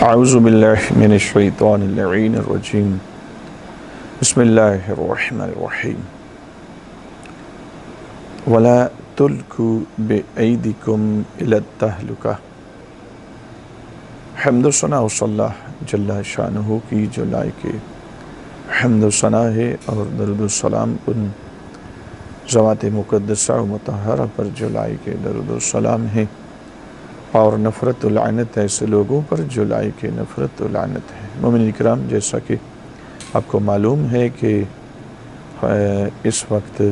اعوذ باللہ من الشیطان اللعین الرجیم بسم اللہ الرحمن الرحیم ولا تلقوا بأیدیکم الی التہلکہ۔ حمد و ثنا صلی اللہ جل شانہ کی جو لائق حمد و ثنا ہے، اور درود و سلام ان ذوات مقدسہ و مطہرہ پر جو لائق درود و سلام ہے، اور نفرت و لعنت ایسے لوگوں پر جو لائق نفرت و لعنت ہے۔ مومنین اکرام، جیسا کہ آپ کو معلوم ہے کہ اس وقت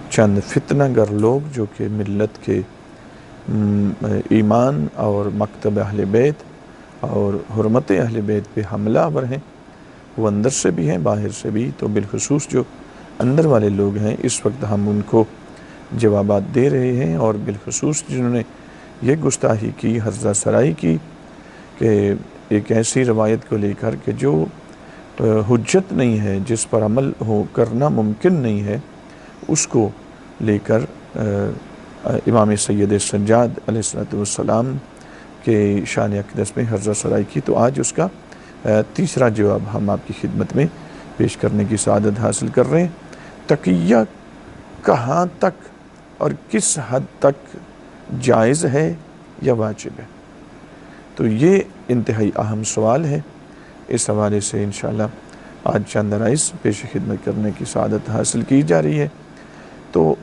چند فتنہ گر لوگ جو کہ ملت کے ایمان اور مکتب اہل بیت اور حرمت اہل بیت پہ حملہ آور ہیں، وہ اندر سے بھی ہیں باہر سے بھی۔ تو بالخصوص جو اندر والے لوگ ہیں، اس وقت ہم ان کو جوابات دے رہے ہیں، اور بالخصوص جنہوں نے یہ گستاخی کی، حرزہ سرائی کی، کہ ایک ایسی روایت کو لے کر کہ جو حجت نہیں ہے، جس پر عمل کرنا ممکن نہیں ہے، اس کو لے کر امام سید سجاد علیہ السلام کے شان اقدس میں حرزہ سرائی کی۔ تو آج اس کا تیسرا جواب ہم آپ کی خدمت میں پیش کرنے کی سعادت حاصل کر رہے ہیں۔ تقیہ کہاں تک اور کس حد تک جائز ہے یا واجب ہے؟ تو یہ انتہائی اہم سوال ہے۔ اس حوالے سے انشاءاللہ آج چند رائز پیش خدمت کرنے کی سعادت حاصل کی جا رہی ہے۔ تو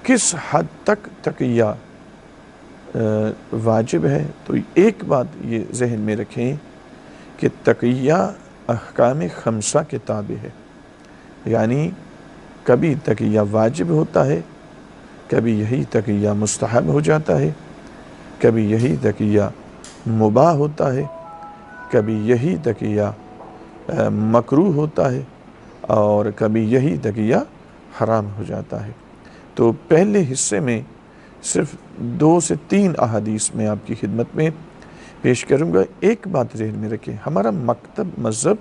کس حد تک تقیہ واجب ہے؟ تو ایک بات یہ ذہن میں رکھیں کہ تقیہ احکام خمسہ کے تابع ہے، یعنی کبھی تقیہ واجب ہوتا ہے، کبھی یہی تقیہ مستحب ہو جاتا ہے، کبھی یہی تقیہ مباح ہوتا ہے، کبھی یہی تقیہ مکروہ ہوتا ہے، اور کبھی یہی تقیہ حرام ہو جاتا ہے۔ تو پہلے حصے میں صرف 2 سے 3 احادیث میں آپ کی خدمت میں پیش کروں گا۔ ایک بات ذہن میں رکھیں، ہمارا مکتب مذہب،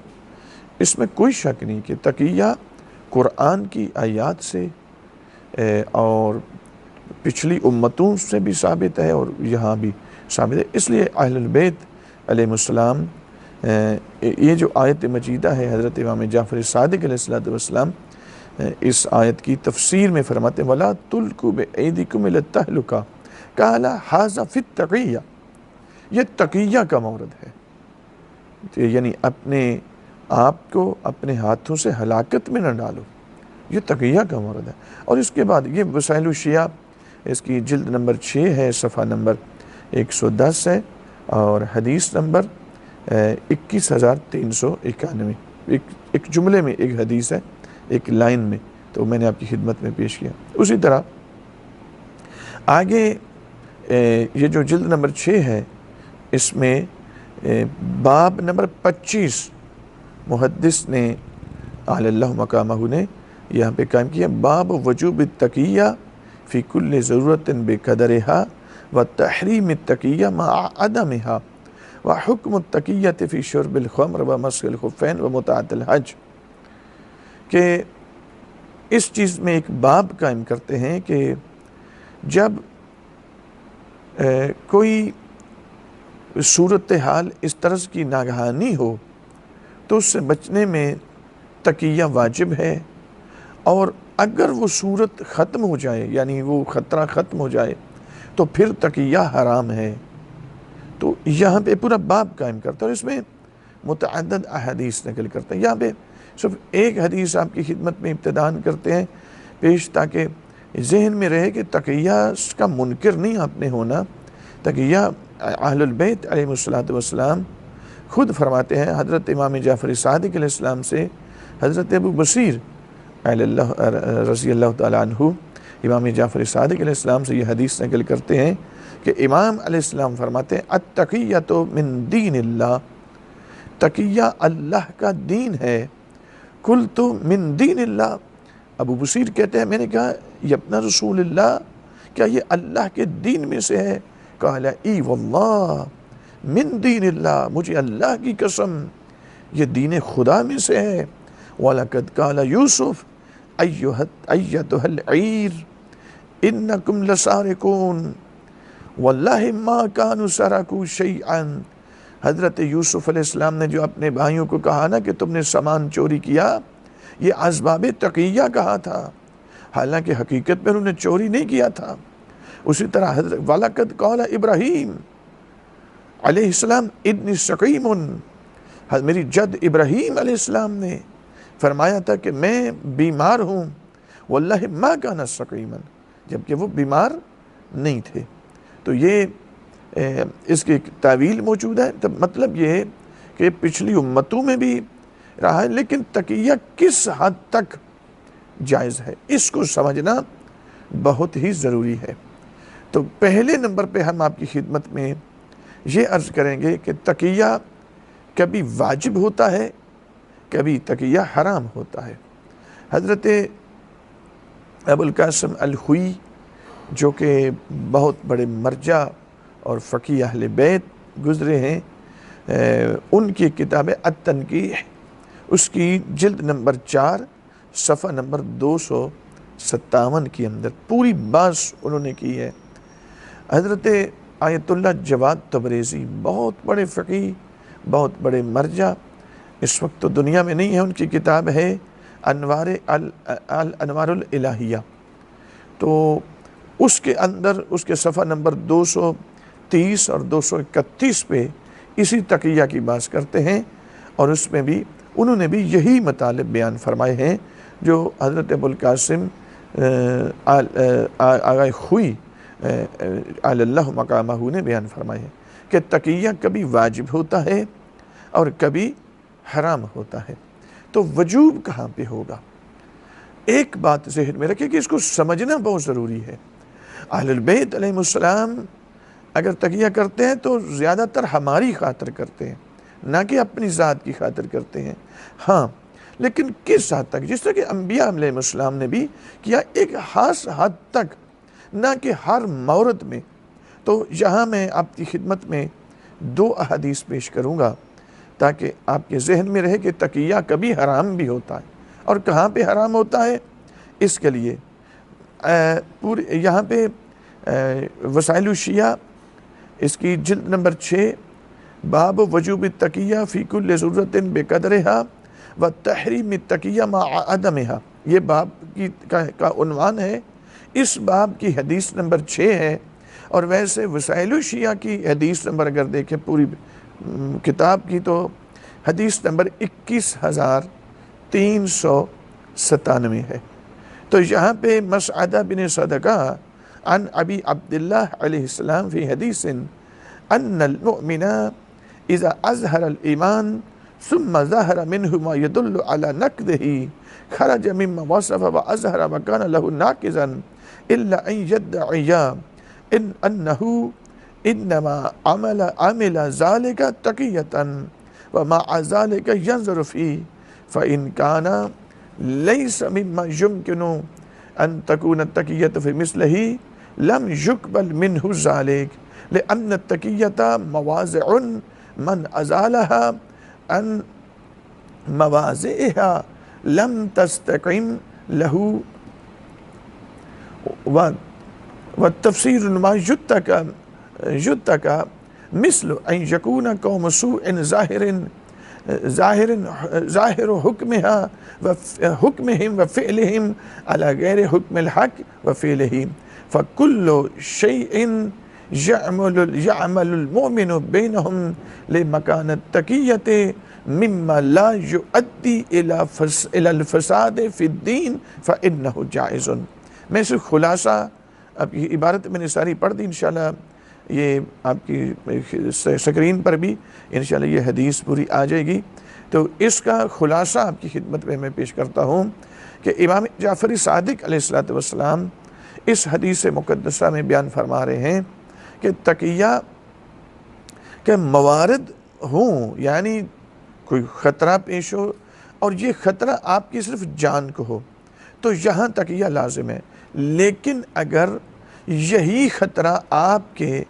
اس میں کوئی شک نہیں کہ تقیہ قرآن کی آیات سے اور پچھلی امتوں سے بھی ثابت ہے، اور یہاں بھی ثابت ہے۔ اس لیے اہل البیت علیہ السلام، یہ جو آیت مجیدہ ہے، حضرت امام جعفر صادق علیہ السلام اس آیت کی تفسیر میں فرماتے ہیں وَلَا تُلْقُوا بِأَيْدِيكُمْ إِلَى التَّهْلُكَةِ قَالَ هَذَا فِي التَّقِيَّةِ، یہ تقیہ کا مورد ہے، یعنی اپنے آپ کو اپنے ہاتھوں سے ہلاکت میں نہ ڈالو، یہ تقیہ کا مورد ہے۔ اور اس کے بعد یہ وسائل الشیعہ، اس کی جلد نمبر 6 ہے، صفحہ نمبر 110 ہے، اور حدیث نمبر 21391، ایک جملے میں ایک حدیث ہے، ایک لائن میں، تو میں نے آپ کی خدمت میں پیش کیا۔ اسی طرح آگے یہ جو جلد نمبر 6 ہے، اس میں باب نمبر 25 محدث نے اعلی اللہ مقامہ نے یہاں پہ قائم کیا، باب وجوب التقیہ فی کل ضرورت بقدرہا وتحریم التقیہ مع عدمہا وحکم التقیہ فی شرب الخمر ومسح الخفین ومتعۃ الحج، کہ اس چیز میں ایک باب قائم کرتے ہیں کہ جب کوئی صورتحال اس طرح کی ناگہانی ہو تو اس سے بچنے میں تقیہ واجب ہے، اور اگر وہ صورت ختم ہو جائے، یعنی وہ خطرہ ختم ہو جائے، تو پھر تقیہ حرام ہے۔ تو یہاں پہ پورا باب قائم کرتا ہے، اور اس میں متعدد احادیث نقل کرتا ہے۔ یہاں پہ صرف ایک حدیث آپ کی خدمت میں ابتداءً کرتے ہیں پیش، تاکہ ذہن میں رہے کہ تقیہ کا منکر نہیں آپ نے ہونا۔ تقیہ اہل البیت علیہ السلام خود فرماتے ہیں، حضرت امام جعفر صادق علیہ السلام سے حضرت ابو بصیر رضی اللہ تعالیٰ عنہ امام جعفر صادق علیہ السلام سے یہ حدیث نقل کرتے ہیں کہ امام علیہ السلام فرماتے ہیں التقیۃ من دین اللہ، تقیہ اللہ کا دین ہے۔ قلت من دین اللہ، ابو بصیر کہتے ہیں میں نے کہا یا ابن رسول اللہ، کیا یہ اللہ کے دین میں سے ہے؟ قال ای واللہ من دین اللہ، مجھے اللہ کی قسم یہ دین خدا میں سے ہے۔ وَلَقَدْ قَالَ يُوسُف أَيَّتُهَا الْعِيرُ إِنَّكُمْ لَسَارِقُونَ وَاللَّهِ مَا كَانُوا سَرَقُوا شَيْئًا حضرت یوسف علیہ السلام نے جو اپنے بھائیوں کو کہا نا کہ تم نے سامان چوری کیا، یہ اسباب تقیہ کہا تھا، حالانکہ حقیقت میں انہوں نے چوری نہیں کیا تھا۔ اسی طرح حضرت وَلَقَدْ قَالَ ابراہیم علیہ السلام انی سقیم، میری جد ابراہیم علیہ السلام نے فرمایا تھا کہ میں بیمار ہوں، واللہ ما کان سقیما، جبکہ وہ بیمار نہیں تھے۔ تو یہ اس کی ایک تعویل موجود ہے۔ تو مطلب یہ ہے کہ پچھلی امتوں میں بھی رہا ہے، لیکن تقیہ کس حد تک جائز ہے اس کو سمجھنا بہت ہی ضروری ہے۔ تو پہلے نمبر پہ ہم آپ کی خدمت میں یہ عرض کریں گے کہ تقیہ کبھی واجب ہوتا ہے، کبھی تقیہ حرام ہوتا ہے۔ حضرت ابو القاسم الخوئی جو کہ بہت بڑے مرجع اور فقیہ اہل بیت گزرے ہیں، ان کی کتاب التنقیح، اس کی جلد نمبر 4 صفحہ نمبر 257 کے اندر پوری بات انہوں نے کی ہے۔ حضرت آیت اللہ جواد تبریزی بہت بڑے فقیہ، بہت بڑے مرجع، اس وقت تو دنیا میں نہیں ہے، ان کی کتاب ہے انوار الالہیہ۔ تو اس کے اندر اس کے صفحہ نمبر 230 اور 231 پہ اسی تقیہ کی بات کرتے ہیں، اور اس میں بھی انہوں نے بھی یہی مطالب بیان فرمائے ہیں جو حضرت ابو القاسم آغا خوئی علی اللہ مقامہ نے بیان فرمائے ہیں کہ تقیہ کبھی واجب ہوتا ہے اور کبھی حرام ہوتا ہے۔ تو وجوب کہاں پہ ہوگا؟ ایک بات ذہن میں رکھیں کہ اس کو سمجھنا بہت ضروری ہے۔ اہل البیت علیہ السلام اگر تقیہ کرتے ہیں تو زیادہ تر ہماری خاطر کرتے ہیں، نہ کہ اپنی ذات کی خاطر کرتے ہیں۔ ہاں، لیکن کس حد تک؟ جس طرح کہ انبیاء علیہ السلام نے بھی کیا، ایک خاص حد تک، نہ کہ ہر مورد میں۔ تو یہاں میں آپ کی خدمت میں 2 احادیث پیش کروں گا تاکہ آپ کے ذہن میں رہے کہ تقیہ کبھی حرام بھی ہوتا ہے اور کہاں پہ حرام ہوتا ہے۔ اس کے لیے یہاں پہ وسائل الشیعہ، اس کی جلد نمبر 6 باب وجوب التقیہ فی کل ضرورت بقدرہا و تحریم التقیہ مع عدمہا، یہ باب کا عنوان ہے۔ اس باب کی حدیث نمبر 6 ہے، اور ویسے وسائل الشیعہ کی حدیث نمبر اگر دیکھیں پوری کتاب کی تو حدیث نمبر 21,397 ہے۔ تو یہاں پہ مسعدہ بن صدقہ عن ابی عبداللہ علیہ السلام فی حدیث ان المؤمن اذا اظہر الایمان ثم ظہر منہ ما يدل على نقضہ خرج مما وصف واظہر وکان له ناقضا الا ان يدعي انہ انما عمل ذلك تقیۃ ومع ذلك ينظر فيه فإن كان ليس مما يمكن أن تكون التقية في مثله لم يقبل منه ذلك لأن التقية موازع من أزالها عن مواضعها لم تستقم له والتفسير ما يتقى مثل أن يكون قوم سوء ظاهر حكمها وحكمهم وفعلهم على غير حكم الحق وفعله فكل شيء يعمل المؤمن بينهم لمكان التقية مما لا يؤدي إلى الفساد في الدين فإنه جائز۔ میں اس خلاصہ اب یہ عبارت میں نے ساری پڑھ دی، انشاءاللہ یہ آپ کی سکرین پر بھی انشاءاللہ یہ حدیث پوری آ جائے گی۔ تو اس کا خلاصہ آپ کی خدمت میں پیش کرتا ہوں کہ امام جعفری صادق علیہ السلام اس حدیث مقدسہ میں بیان فرما رہے ہیں کہ تقیہ کے موارد ہوں، یعنی کوئی خطرہ پیش ہو اور یہ خطرہ آپ کی صرف جان کو ہو تو یہاں تقیہ لازم ہے، لیکن اگر یہی خطرہ آپ کے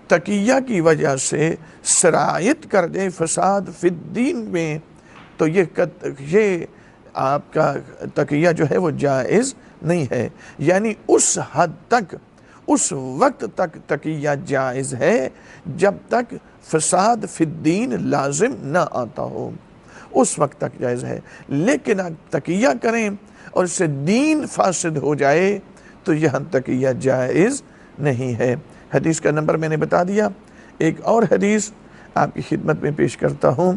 تقیہ کی وجہ سے سرایت کر دے فساد فی الدین میں تو یہ آپ کا تقیہ جو ہے وہ جائز نہیں ہے۔ یعنی اس حد تک، اس وقت تک تقیہ جائز ہے جب تک فساد فی الدین لازم نہ آتا ہو، اس وقت تک جائز ہے۔ لیکن اگر تقیہ کریں اور اس سے دین فاسد ہو جائے تو یہاں تقیہ جائز نہیں ہے۔ حدیث کا نمبر میں نے بتا دیا۔ ایک اور حدیث آپ کی خدمت میں پیش کرتا ہوں،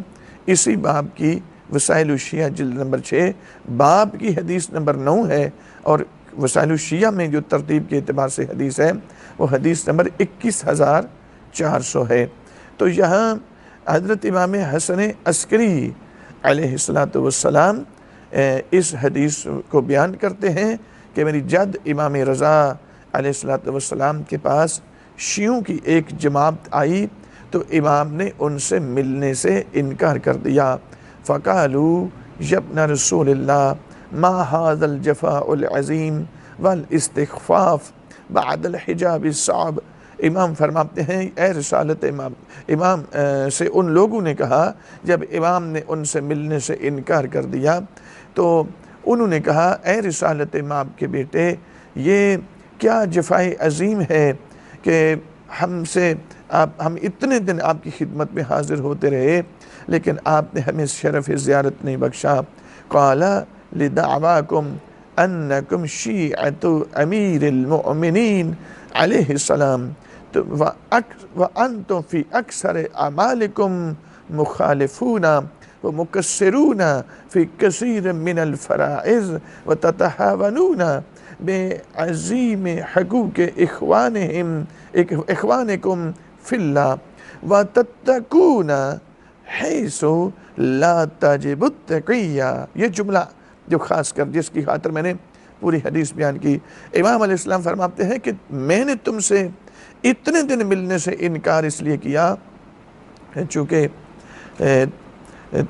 اسی باب کی، وسائل الشیعہ جلد نمبر 6 باب کی حدیث نمبر 9 ہے، اور وسائل الشیعہ میں جو ترتیب کے اعتبار سے حدیث ہے وہ حدیث نمبر 21400 ہے۔ تو یہاں حضرت امام حسن عسکری علیہ السلام اس حدیث کو بیان کرتے ہیں کہ میری جد امام رضا علیہ السلام کے پاس شیعوں کی ایک جماعت آئی تو امام نے ان سے ملنے سے انکار کر دیا۔ فَقَالُوا يَبْنَ رسول اللہ ما هذا الجفاء العظیم والاستخفاف بعد الحجاب الصعب۔ امام فرماتے ہیں اے رسالت امام سے ان لوگوں نے کہا، جب امام نے ان سے ملنے سے انکار کر دیا تو انہوں نے کہا اے رسالت امام کے بیٹے، یہ کیا جفائے عظیم ہے کہ ہم اتنے دن آپ کی خدمت میں حاضر ہوتے رہے لیکن آپ نے ہمیں شرف زیارت نہیں بخشا۔ قال لدعواکم انکم شیعۃ امیر المؤمنین علیہ السلام وانتم فی اکثر اعمالکم مخالفون ومقصرون فی کثیر من الفرائض وتتہاونون بعظیم حقوق اخوانکم فی اللہ وتتقون حیث لا تجب التقیہ۔ یہ جملہ جو خاص کر جس کی خاطر میں نے پوری حدیث بیان کی، امام علیہ السلام فرماتے ہیں کہ میں نے تم سے اتنے دن ملنے سے انکار اس لیے کیا چونکہ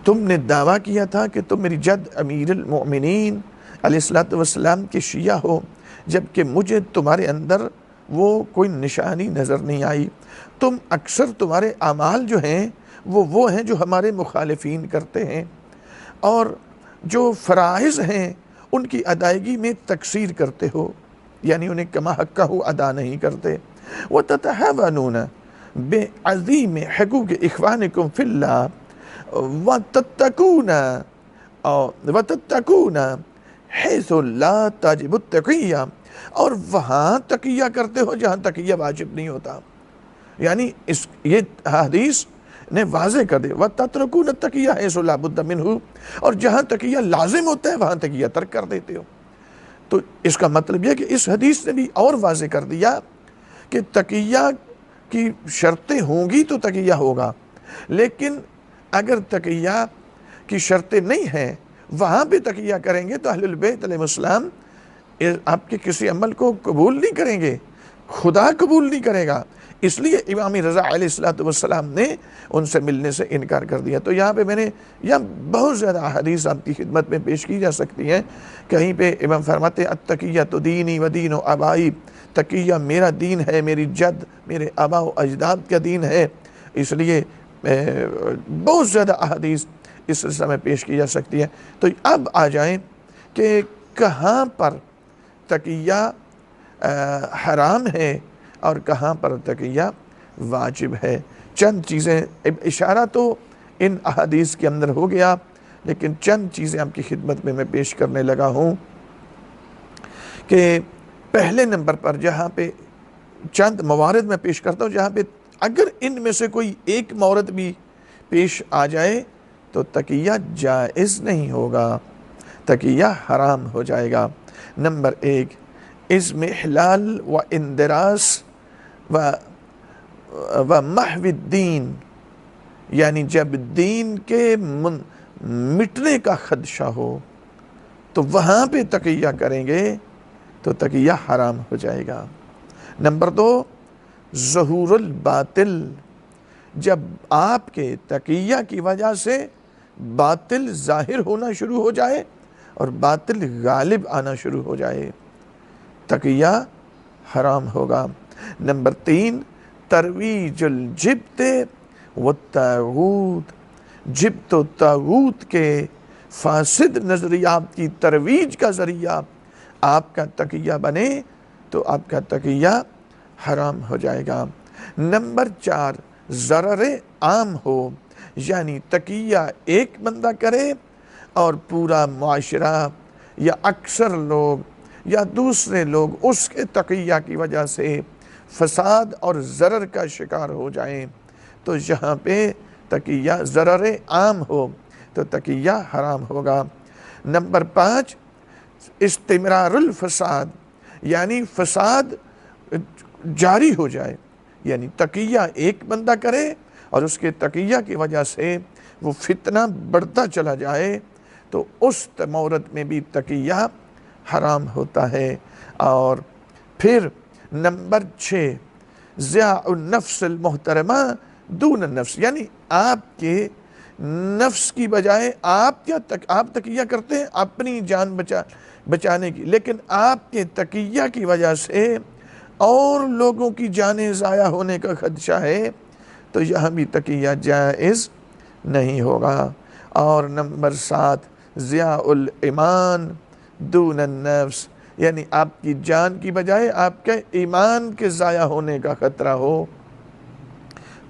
تم نے دعویٰ کیا تھا کہ تم میری جد امیر المؤمنین علیہ السلام کے شیعہ ہو، جبکہ مجھے تمہارے اندر وہ کوئی نشانی نظر نہیں آئی۔ تم اکثر تمہارے اعمال جو ہیں وہ ہیں جو ہمارے مخالفین کرتے ہیں، اور جو فرائض ہیں ان کی ادائیگی میں تقصیر کرتے ہو، یعنی انہیں کما حقہ ادا نہیں کرتے۔ وَتَتَحَوَنُونَ بِعَظِيمِ حَقُوقِ إِخْوَانِكُمْ فِي اللَّهِ وَتَتَّقُونَ حَيْثُ لَا تَجِبُ التَّقِيَّةُ، اور وہاں تقیہ کرتے ہو جہاں تقیہ واجب نہیں ہوتا۔ یعنی یہ حدیث نے واضح کر دے وَتَتْرُكُونَ التَّقِيَّةَ حَيْثُ لَا بُدَّ مِنْهُ، اور جہاں تقیہ لازم ہوتا ہے وہاں تقیہ ترک کر دیتے ہو۔ تو اس کا مطلب یہ کہ اس حدیث نے بھی اور واضح کر دیا کہ تقیہ کی شرطیں ہوں گی تو تقیہ ہوگا، لیکن اگر تقیہ کی شرطیں نہیں ہیں وہاں پہ تقیہ کریں گے تو اہل البیت علیہ السلام آپ کے کسی عمل کو قبول نہیں کریں گے، خدا قبول نہیں کرے گا۔ اس لیے امام رضا علیہ السلام نے ان سے ملنے سے انکار کر دیا۔ تو یہاں پہ میں نے بہت زیادہ حدیث آپ کی خدمت میں پیش کی جا سکتی ہیں۔ کہیں پہ امام فرماتے ہیں التقیۃ دینی و دین آبائی، تقیہ میرا دین ہے، میری جد میرے آبا و اجداد کا دین ہے۔ اس لیے بہت زیادہ احادیث اس سلسلہ میں پیش کی جا سکتی ہے۔ تو اب آ جائیں کہ کہاں پر تقیہ حرام ہے اور کہاں پر تقیہ واجب ہے۔ چند چیزیں، اشارہ تو ان احادیث کے اندر ہو گیا، لیکن چند چیزیں آپ کی خدمت میں پیش کرنے لگا ہوں کہ پہلے نمبر پر جہاں پہ چند موارد میں پیش کرتا ہوں جہاں پہ اگر ان میں سے کوئی ایک مورد بھی پیش آ جائے تو تقیہ جائز نہیں ہوگا، تقیہ حرام ہو جائے گا۔ نمبر 1، اس میں احلال و اندراس و محو الدین، یعنی جب دین کے مٹنے کا خدشہ ہو تو وہاں پہ تقیہ کریں گے تو تقیہ حرام ہو جائے گا۔ نمبر 2، ظہور الباطل، جب آپ کے تقیہ کی وجہ سے باطل ظاہر ہونا شروع ہو جائے اور باطل غالب آنا شروع ہو جائے، تقیہ حرام ہوگا۔ نمبر 3، ترویج الجبت والطاغوت، جبت و طاغوت کے فاسد نظریات کی ترویج کا ذریعہ آپ کا تقیہ بنے تو آپ کا تقیہ حرام ہو جائے گا۔ نمبر 4، ضرر عام ہو، یعنی تقیہ ایک بندہ کرے اور پورا معاشرہ یا اکثر لوگ یا دوسرے لوگ اس کے تقیہ کی وجہ سے فساد اور ضرر کا شکار ہو جائیں، تو یہاں پہ تقیہ ضرر عام ہو تو تقیہ حرام ہوگا۔ نمبر 5، استمرار الفساد، یعنی فساد جاری ہو جائے، یعنی تقیہ ایک بندہ کرے اور اس کے تقیہ کی وجہ سے وہ فتنہ بڑھتا چلا جائے تو اس مورد میں بھی تقیہ حرام ہوتا ہے۔ اور پھر نمبر 6، ضیاء النفس المحترمہ دون النفس، یعنی آپ کے نفس کی بجائے آپ تقیہ کرتے ہیں اپنی جان بچانے کی، لیکن آپ کے تقیہ کی وجہ سے اور لوگوں کی جانیں ضائع ہونے کا خدشہ ہے تو یہاں بھی تقیہ جائز نہیں ہوگا۔ اور نمبر 7، ضیاء الایمان دون النفس، یعنی آپ کی جان کی بجائے آپ کے ایمان کے ضائع ہونے کا خطرہ ہو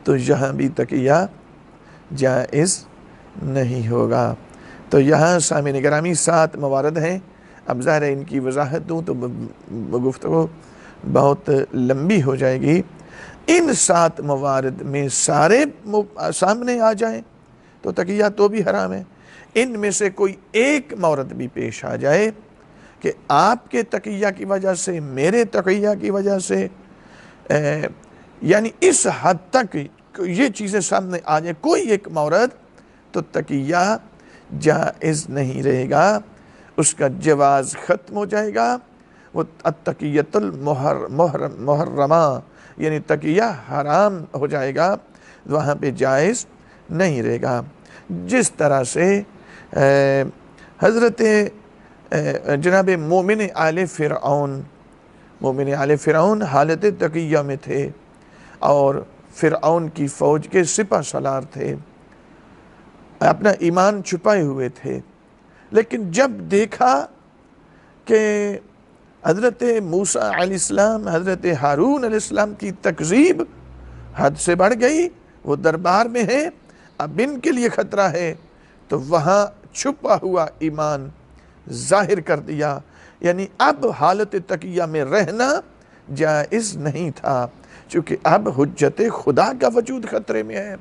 تو یہاں بھی تقیہ جائز نہیں ہوگا۔ تو یہاں سامعین گرامی 7 موارد ہیں، اب ظاہر ہے ان کی وضاحت دوں تو گفتگو بہت لمبی ہو جائے گی۔ ان 7 موارد میں سارے سامنے آ جائیں تو تقیہ تو بھی حرام ہے، ان میں سے کوئی ایک مورد بھی پیش آ جائے کہ آپ کے تقیہ کی وجہ سے، میرے تقیہ کی وجہ سے، یعنی اس حد تک یہ چیزیں سامنے آ جائیں کوئی ایک مورد، تو تقیہ جائز نہیں رہے گا، اس کا جواز ختم ہو جائے گا، وہ التقیۃ المحرمہ یعنی تقیہ حرام ہو جائے گا، وہاں پہ جائز نہیں رہے گا۔ جس طرح سے حضرت جناب مومن آل فرعون حالت تقیہ میں تھے اور فرعون کی فوج کے سپہ سالار تھے، اپنا ایمان چھپائے ہوئے تھے، لیکن جب دیکھا کہ حضرت موسیٰ علیہ السلام، حضرت ہارون علیہ السلام کی تکذیب حد سے بڑھ گئی، وہ دربار میں ہے، اب ان کے لیے خطرہ ہے، تو وہاں چھپا ہوا ایمان ظاہر کر دیا، یعنی اب حالت تقیہ میں رہنا جائز نہیں تھا، چونکہ اب حجت خدا کا وجود خطرے میں ہے،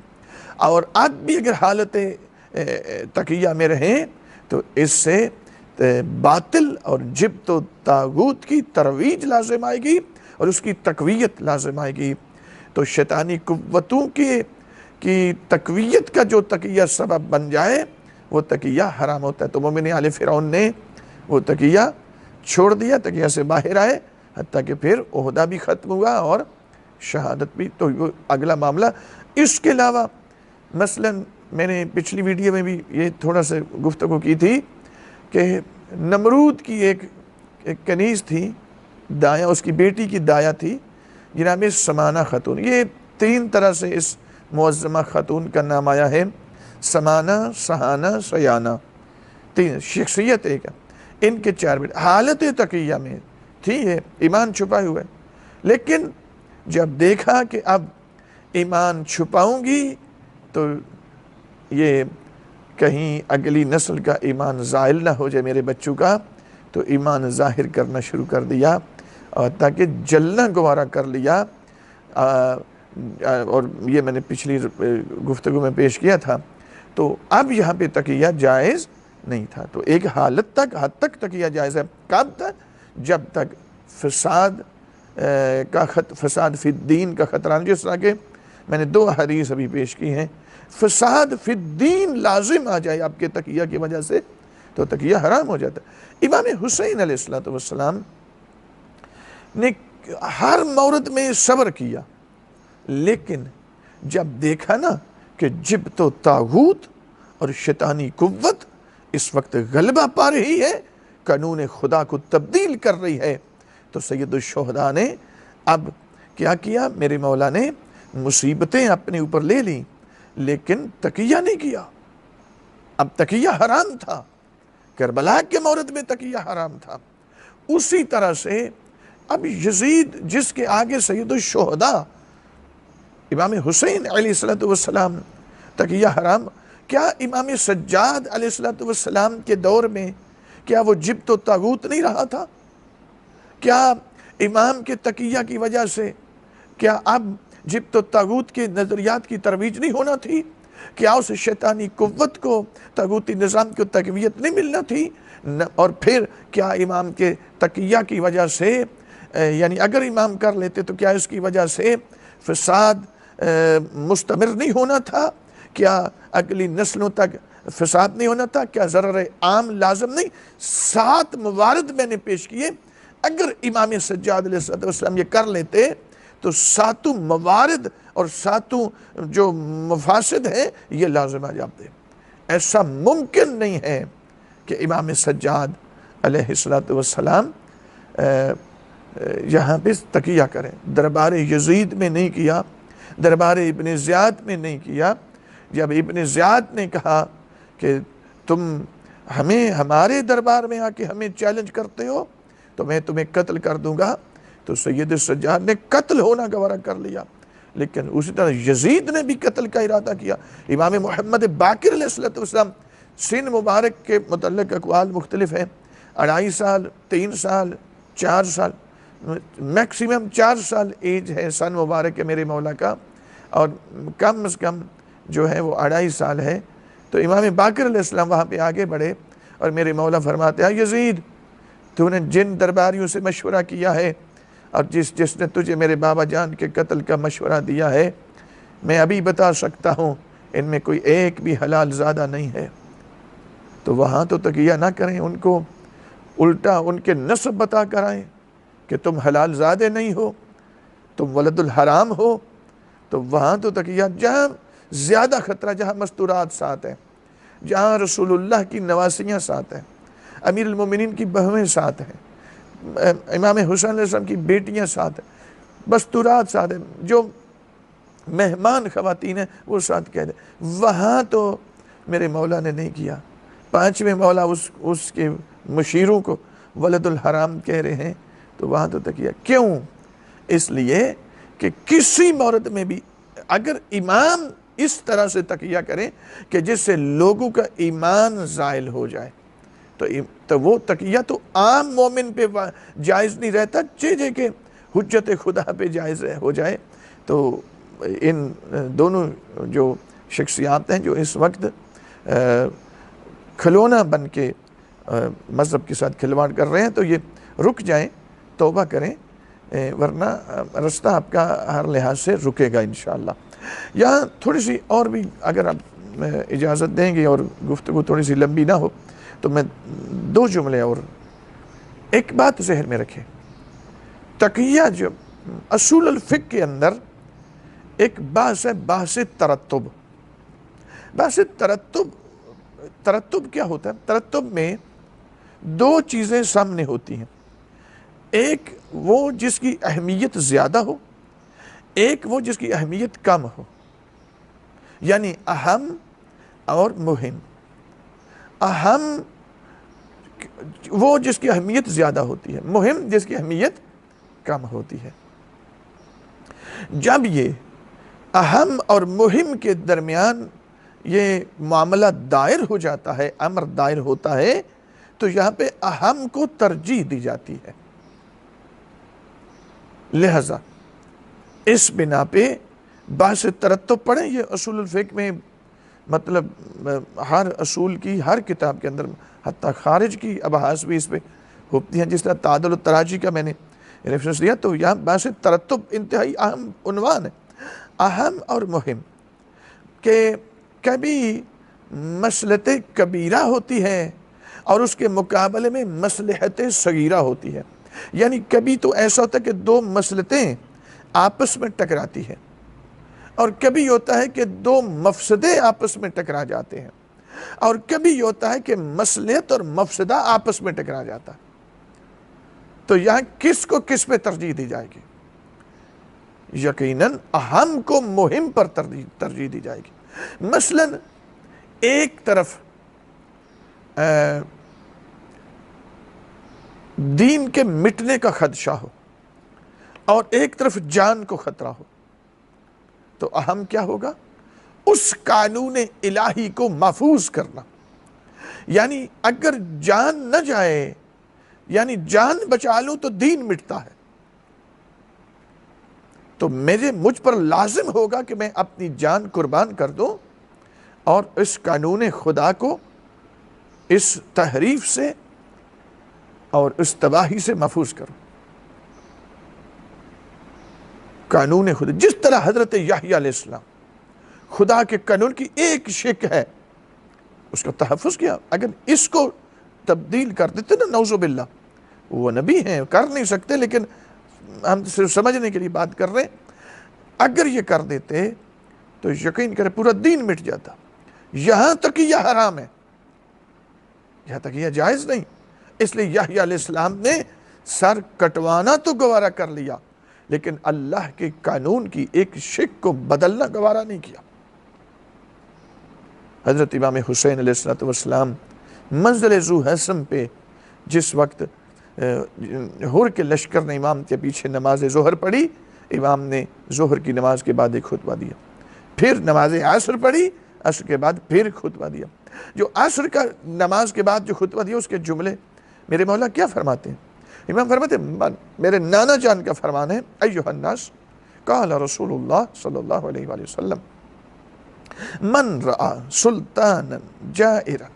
اور اب بھی اگر حالت تقیہ میں رہیں تو اس سے باطل اور جبت و طاغوت کی ترویج لازم آئے گی اور اس کی تقویت لازم آئے گی، تو شیطانی قوتوں کی تقویت کا جو تقیہ سبب بن جائے وہ تقیہ حرام ہوتا ہے۔ تو مومن آل فرعون نے وہ تقیہ چھوڑ دیا، تقیہ سے باہر آئے، حتیٰ کہ پھر عہدہ بھی ختم ہوا اور شہادت بھی، تو وہ اگلا معاملہ۔ اس کے علاوہ مثلا میں نے پچھلی ویڈیو میں بھی یہ تھوڑا سا گفتگو کی تھی کہ نمرود کی ایک کنیز تھی، دایا، اس کی بیٹی کی دایا تھی جناب سمانہ خاتون، یہ 3 طرح سے اس معظمہ خاتون کا نام آیا ہے، سمانہ، سہانہ، سیانہ، 3 شخصیت ایک ہے، ان کے 4 بیٹے، حالت تقیہ میں تھی، ہے ایمان چھپائے ہوئے، لیکن جب دیکھا کہ اب ایمان چھپاؤں گی تو یہ کہیں اگلی نسل کا ایمان زائل نہ ہو جائے میرے بچوں کا، تو ایمان ظاہر کرنا شروع کر دیا اور تاکہ جلنا گوارہ کر لیا، اور یہ میں نے پچھلی گفتگو میں پیش کیا تھا۔ تو اب یہاں پہ تقیہ جائز نہیں تھا، تو ایک حد تک تقیہ جائز ہے، کب تک؟ جب تک فساد فی الدین کا خطرہ، جس طرح کہ میں نے 2 حدیث ابھی پیش کی ہیں، فساد فی الدین لازم آ جائے آپ کے تقیہ کی وجہ سے تو تقیہ حرام ہو جاتا ہے۔ امام حسین علیہ السلام نے ہر مورد میں صبر کیا، لیکن جب دیکھا نا کہ جبت و طاغوت اور شیطانی قوت اس وقت غلبہ پا رہی ہے، قانون خدا کو تبدیل کر رہی ہے، تو سید الشہداء نے اب کیا کیا؟ میرے مولا نے مصیبتیں اپنے اوپر لے لیں لیکن تقیہ نہیں کیا، اب تقیہ حرام تھا، کربلا کے مورد میں تقیہ حرام تھا۔ اسی طرح سے اب یزید جس کے آگے سید الشہداء امام حسین علیہ السلام تقیہ حرام، کیا امام سجاد علیہ السلام کے دور میں کیا وہ جبت و طاغوت نہیں رہا تھا؟ کیا امام کے تقیہ کی وجہ سے کیا اب جبت و طاغوت کے نظریات کی ترویج نہیں ہونا تھی؟ کیا اس شیطانی قوت کو، طاغوتی نظام کو تقویت نہیں ملنا تھی؟ اور پھر کیا امام کے تقیہ کی وجہ سے، یعنی اگر امام کر لیتے تو کیا اس کی وجہ سے فساد مستمر نہیں ہونا تھا؟ کیا اگلی نسلوں تک فساد نہیں ہونا تھا؟ کیا ضرر عام لازم نہیں؟ 7 موارد میں نے پیش کیے، اگر امام سجاد علیہ السلام یہ کر لیتے تو 7 موارد اور 7 جو مفاسد ہیں یہ لازم آ جاتے۔ ایسا ممکن نہیں ہے کہ امام سجاد علیہ السلام یہاں پہ تقیہ کریں۔ دربار یزید میں نہیں کیا، دربار ابن زیاد میں نہیں کیا۔ جب ابن زیاد نے کہا کہ تم ہمیں ہمارے دربار میں آ کے ہمیں چیلنج کرتے ہو تو میں تمہیں قتل کر دوں گا، تو سید سجاد نے قتل ہونا گوارا کر لیا۔ لیکن اسی طرح یزید نے بھی قتل کا ارادہ کیا۔ امام محمد باقر علیہ السلام، سن مبارک کے متعلق اقوال مختلف ہیں، 2.5 سال، 3 سال، 4 سال، میکسیمم 4 سال ایج ہے سن مبارک کے میرے مولا کا، اور کم از کم جو ہے وہ 2.5 سال ہے۔ تو امام باقر علیہ السلام وہاں پہ آگے بڑھے اور میرے مولا فرماتے ہیں، یزید تو نے جن درباریوں سے مشورہ کیا ہے اور جس نے تجھے میرے بابا جان کے قتل کا مشورہ دیا ہے، میں ابھی بتا سکتا ہوں ان میں کوئی ایک بھی حلال زادہ نہیں ہے۔ تو وہاں تو تقیہ نہ کریں، ان کو الٹا ان کے نسب بتا کر آئیں کہ تم حلال زادے نہیں ہو، تم ولد الحرام ہو۔ تو وہاں تو تقیہ، جہاں زیادہ خطرہ، جہاں مستورات ساتھ ہیں، جہاں رسول اللہ کی نواسیاں ساتھ ہیں، امیر المومنین کی بہویں ساتھ ہیں، امام حسین علیہ السلام کی بیٹیاں ساتھ ہیں، مستورات ساتھ ہیں، جو مہمان خواتین ہیں وہ ساتھ کہہ دیں، وہاں تو میرے مولا نے نہیں کیا۔ 5ویں مولا اس کے مشیروں کو ولد الحرام کہہ رہے ہیں، تو وہاں تو تقیہ کیوں؟ اس لیے کہ کسی مورد میں بھی اگر امام اس طرح سے تقیہ کریں کہ جس سے لوگوں کا ایمان زائل ہو جائے تو وہ تقیہ تو عام مومن پہ جائز نہیں رہتا، چیزیں کہ حجت خدا پہ جائز ہو جائے۔ تو ان دونوں جو شخصیات ہیں جو اس وقت کھلونا بن کے مذہب کے ساتھ کھلواڑ کر رہے ہیں، تو یہ رک جائیں، توبہ کریں، ورنہ رستہ آپ کا ہر لحاظ سے رکے گا انشاءاللہ۔ یہاں تھوڑی سی اور بھی اگر آپ اجازت دیں گے اور گفتگو تھوڑی سی لمبی نہ ہو تو میں 2 جملے اور ایک بات ذہن میں رکھیں۔ تقیہ جو اصول الفقہ کے اندر ایک بحث ہے، بحث ترتب۔ بحث ترتب کیا ہوتا ہے؟ ترتب میں 2 چیزیں سامنے ہوتی ہیں، ایک وہ جس کی اہمیت زیادہ ہو، ایک وہ جس کی اہمیت کم ہو، یعنی اہم اور مہم۔ اہم وہ جس کی اہمیت زیادہ ہوتی ہے، مہم جس کی اہمیت کم ہوتی ہے۔ جب یہ اہم اور مہم کے درمیان یہ معاملہ دائر ہو جاتا ہے، امر دائر ہوتا ہے، تو یہاں پہ اہم کو ترجیح دی جاتی ہے۔ لہذا اس بنا پہ بحث ترتب پڑھیں، یہ اصول الفقہ میں مطلب ہر اصول کی ہر کتاب کے اندر، حتیٰ خارج کی ابحاث بھی اس پہ ہوتی ہیں، جس طرح تعادل و تراجی کا میں نے ریفرنس دیا، تو یہاں بحث ترتب انتہائی اہم عنوان ہے۔ اہم اور مہم کہ کبھی مصلحت کبیرہ ہوتی ہے اور اس کے مقابلے میں مصلحت صغیرہ ہوتی ہے، یعنی کبھی تو ایسا ہوتا ہے کہ 2 مصلحتیں آپس میں ٹکراتی ہیں، اور کبھی ہوتا ہے کہ 2 مفسدے آپس میں ٹکرا جاتے ہیں، اور کبھی ہوتا ہے کہ مصلحت اور مفسدہ آپس میں ٹکرا جاتا ہے۔ تو یہاں کس کو کس پہ ترجیح دی جائے گی؟ یقیناً اہم کو مہم پر ترجیح دی جائے گی۔ مثلا ایک طرف دین کے مٹنے کا خدشہ ہو اور ایک طرف جان کو خطرہ ہو، تو اہم کیا ہوگا؟ اس قانون الہی کو محفوظ کرنا. یعنی اگر جان نہ جائے، یعنی جان بچا لوں تو دین مٹتا ہے، تو مجھ پر لازم ہوگا کہ میں اپنی جان قربان کر دوں اور اس قانون خدا کو اس تحریف سے اور اس تباہی سے محفوظ کروں. قانون خدا، جس طرح حضرت یحییٰ علیہ السلام خدا کے قانون کی ایک شک ہے، اس کا تحفظ کیا. اگر اس کو تبدیل کر دیتے نا، نعوذ باللہ، وہ نبی ہیں، کر نہیں سکتے، لیکن ہم صرف سمجھنے کے لیے بات کر رہے ہیں. اگر یہ کر دیتے تو یقین کرے پورا دین مٹ جاتا. یہاں تک کہ یہ حرام ہے، یہاں تک یہ جائز نہیں. اس لیے یحییٰ علیہ السلام نے سر کٹوانا تو گوارا کر لیا، لیکن اللہ کے قانون کی ایک شک کو بدلنا گوارا نہیں کیا. حضرت امام حسین علیہ السلام منزل ذو حسم پہ جس وقت ہور کے لشکر نے امام کے پیچھے نماز ظہر پڑھی، امام نے ظہر کی نماز کے بعد ایک خطبہ دیا، پھر نماز عصر پڑھی، عصر کے بعد پھر خطبہ دیا. جو عصر کا نماز کے بعد جو خطبہ دیا، اس کے جملے میرے مولا کیا فرماتے ہیں؟ امام فرماتے ہیں، میرے نانا جان کا فرمان ہے، ایھا الناس قال رسول اللہ صلی اللہ علیہ وآلہ وسلم من رأى سلطانا جائرا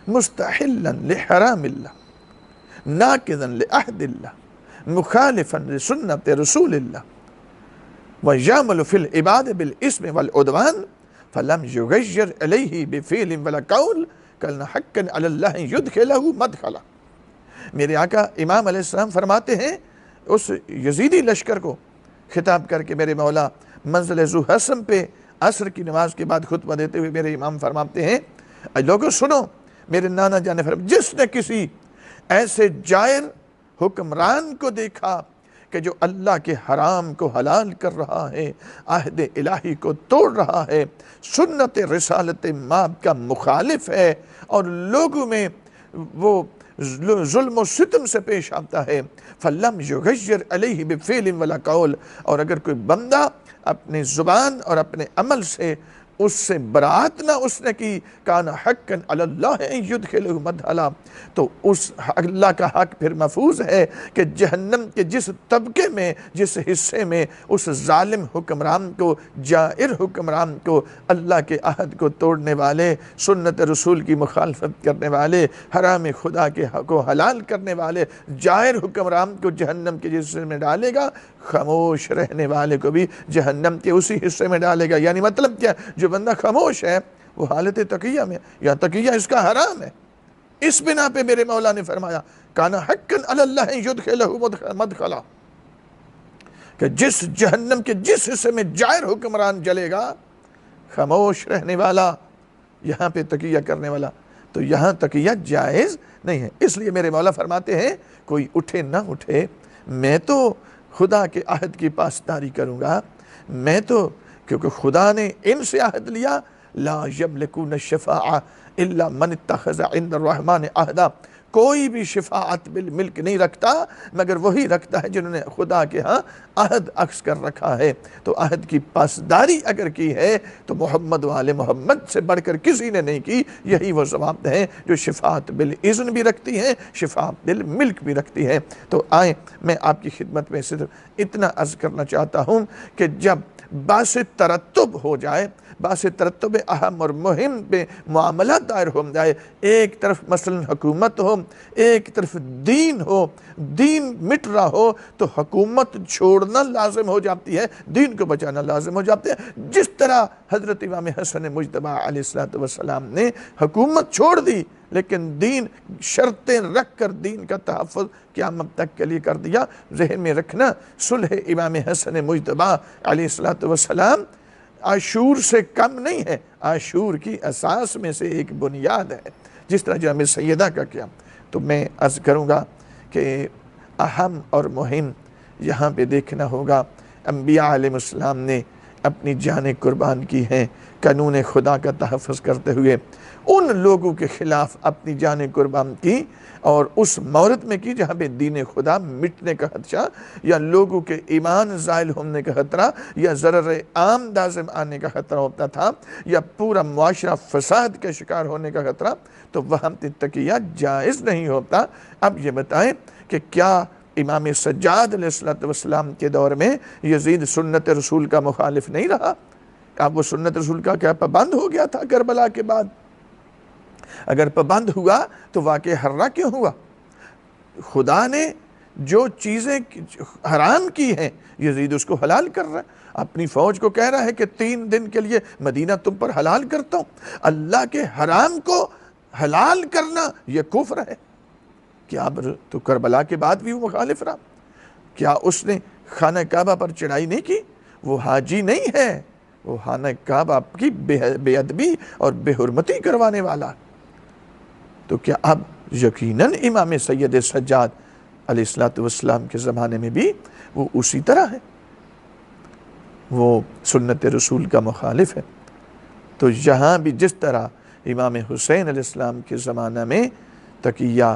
مستحلا لحرام اللہ ناقضا لعہد اللہ مخالفا لسنت رسول اللہ ویعمل فی العباد بالاسم والعدوان فلم یغیر علیہ بفعل ولا قول کان حقا علی اللہ یدخلہ مدخلا. میرے آقا امام علیہ السلام فرماتے ہیں اس یزیدی لشکر کو خطاب کر کے، میرے مولا منزل ذو حسم پہ عصر کی نماز کے بعد خطبہ دیتے ہوئے میرے امام فرماتے ہیں، اے لوگو سنو، میرے نانا جان نے فرمایا، جس نے کسی ایسے جائر حکمران کو دیکھا کہ جو اللہ کے حرام کو حلال کر رہا ہے، عہد الہی کو توڑ رہا ہے، سنت رسالت ماب کا مخالف ہے، اور لوگوں میں وہ ظلم و ستم سے پیش آتا ہے، فَلَمْ يُغَيِّرْ عَلَيْهِ بِفِعْلٍ وَلَا قَوْلٍ، اور اگر کوئی بندہ اپنے زبان اور اپنے عمل سے اس سے برات نہ اس نے کی، کان حقا علی اللہ ان یدخلہ مدخلا، تو اس اللہ کا حق پھر محفوظ ہے کہ جہنم کے جس طبقے میں، جس حصے میں اس ظالم حکمران کو، جائر حکمران کو، اللہ کے عہد کو توڑنے والے، سنت رسول کی مخالفت کرنے والے، حرام خدا کے حق کو حلال کرنے والے جائر حکمران کو جہنم کے جس حصے میں ڈالے گا، خاموش رہنے والے کو بھی جہنم کے اسی حصے میں ڈالے گا. یعنی مطلب کیا؟ جو بندہ خاموش ہے وہ حالت تقیہ میں، یا تقیہ اس کا حرام ہے. اس بنا پہ میرے مولا نے فرمایا، کانا حقا علی اللہ یدخلہ مدخلا، کہ جس جہنم کے جس حصے میں جائر حکمران جلے گا، خاموش رہنے والا، یہاں پہ تقیہ کرنے والا، تو یہاں تقیہ جائز نہیں ہے. اس لیے میرے مولا فرماتے ہیں، کوئی اٹھے نہ اٹھے، میں تو خدا کے عہد کی پاسداری کروں گا. میں تو، کیونکہ خدا نے ان سے عہد لیا، لا یملکون الشفاعہ الا من اتخذ عند الرحمن عہدا، کوئی بھی شفاعت بالملک نہیں رکھتا مگر وہی رکھتا ہے جنہوں نے خدا کے ہاں عہد اخذ کر رکھا ہے. تو عہد کی پاسداری اگر کی ہے تو محمد والے محمد سے بڑھ کر کسی نے نہیں کی. یہی وہ ضوابط ہیں جو شفاعت بالاذن بھی رکھتی ہیں، شفاعت بالملک بھی رکھتی ہیں. تو آئیں، میں آپ کی خدمت میں صرف اتنا عرض کرنا چاہتا ہوں کہ جب باعث ترتب ہو جائے، باعث ترتب اہم اور مہم پہ معاملات دائر ہو جائے، ایک طرف مثلا حکومت ہو، ایک طرف دین ہو، دین مٹ رہا ہو، تو حکومت چھوڑنا لازم ہو جاتی ہے، دین کو بچانا لازم ہو جاتا ہے. جس طرح حضرت امام حسن مجتبی علیہ السلام نے حکومت چھوڑ دی، لیکن دین شرطیں رکھ کر دین کا تحفظ قیامت تک کے لیے کر دیا. ذہن میں رکھنا، صلح امام حسن مجتبی علیہ السلام عاشور سے کم نہیں ہے، عاشور کی اساس میں سے ایک بنیاد ہے، جس طرح جناب سیدہ کا کیا. تو میں عرض کروں گا کہ اہم اور مہم یہاں پہ دیکھنا ہوگا، انبیاء علیہ السلام نے اپنی جانیں قربان کی ہیں قانون خدا کا تحفظ کرتے ہوئے، ان لوگوں کے خلاف اپنی جانیں قربان کی، اور اس مورد میں کی جہاں پہ دین خدا مٹنے کا خدشہ یا لوگوں کے ایمان زائل ہونے کا خطرہ یا ضرر عام لازم آنے کا خطرہ ہوتا تھا یا پورا معاشرہ فساد کے شکار ہونے کا خطرہ، تو وہاں پہ تقیہ جائز نہیں ہوتا۔ اب یہ بتائیں کہ کیا امام سجاد علیہ السلام کے دور میں یزید سنت رسول کا مخالف نہیں رہا؟ اب وہ سنت رسول کا کیا پابند ہو گیا تھا کربلا کے بعد؟ اگر پابند ہوا تو واقع حرہ کیوں ہوا؟ خدا نے جو چیزیں حرام کی ہیں یزید اس کو حلال کر رہا ہے، اپنی فوج کو کہہ رہا ہے کہ 3 دن کے لیے مدینہ تم پر حلال کرتا ہوں۔ اللہ کے حرام کو حلال کرنا یہ کفر ہے۔ کیا تو کربلا کے بعد بھی وہ مخالف رہا؟ کیا اس نے خانہ کعبہ پر چڑھائی نہیں کی؟ وہ حاجی نہیں ہے، وہ خانہ کعبہ کی بے ادبی اور بے حرمتی کروانے والا۔ تو کیا اب یقیناً امام سید سجاد علیہ السلام کے زمانے میں بھی وہ اسی طرح ہے، وہ سنت رسول کا مخالف ہے؟ تو یہاں بھی جس طرح امام حسین علیہ السلام کے زمانہ میں تقیہ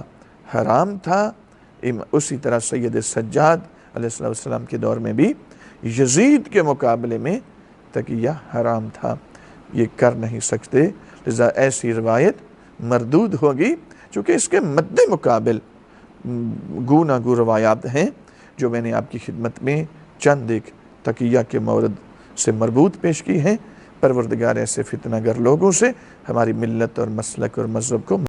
حرام تھا، اسی طرح سید سجاد علیہ السلام کے دور میں بھی یزید کے مقابلے میں تقیہ حرام تھا۔ یہ کر نہیں سکتے، لذا ایسی روایت مردود ہوگی، چونکہ اس کے مد مقابل گونا گو روایات ہیں جو میں نے آپ کی خدمت میں چند ایک تقیہ کے مورد سے مربوط پیش کی ہیں۔ پروردگار ایسے فتنہ گر لوگوں سے ہماری ملت اور مسلک اور مذہب کو